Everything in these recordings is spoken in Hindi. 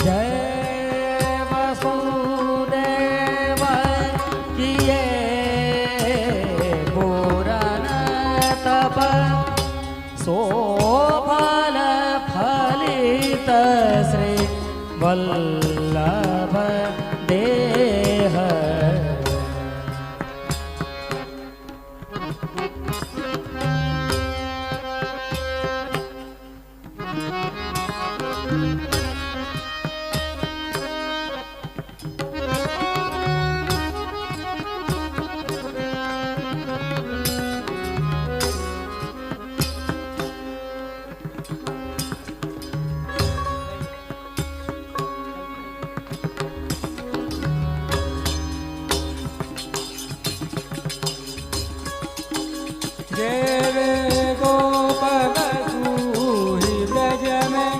जय वसुदेव किए पूरन तप सो फल फलित श्री वल्लभ देह। जय गोप वधूहि ब्रज में,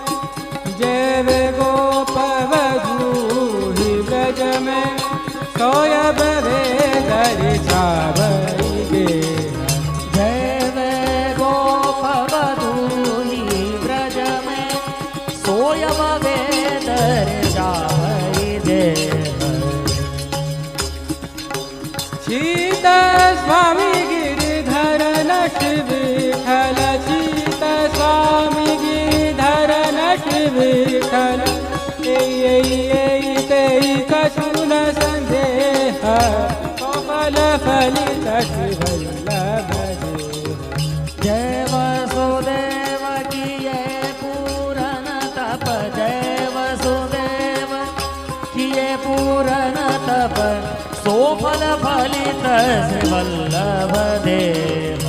जय गोप वधूहि ब्रज में, सोयब वेदरि छावई गे। जय गोप वधूहि ब्रज में सोयब वेदरि छावई गे। शीत स्वामी गिरिधर नट विठल, शीत स्वामी गिरिधर नट विठल, तेई कछु न संदेह, फल फलित श्री वल्लभ देह। जय वसुदेव किए पूरन तप, जय वसुदेव किए पूरन तप सो फल फलित श्री वल्लभ देव।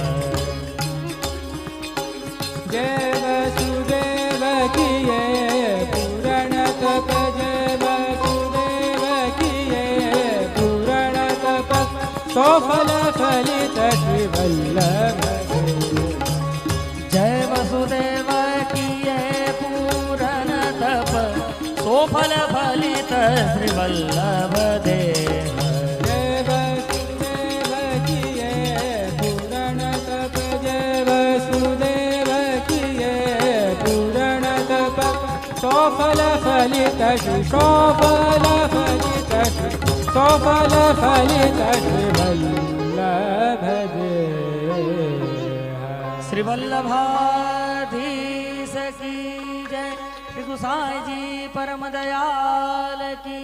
जय वसुदेव किए पूरण तप, जय वसुदेव किए पूरण तप सो फल फलित श्री वल्लभ देव। जय वसुदेव किए पूरन तप सो फल फलित श्री वल्लभ देव। जय वसुदेव किए पूरण तप, जय वसुदेव किए पूरण तप सो फल फलित श्री, सो फल फलित श्री, सो फल फलित श्री वल्लभ देह। श्री वल्लभाधीश की जय। श्री गोसाई जी परम दयाल की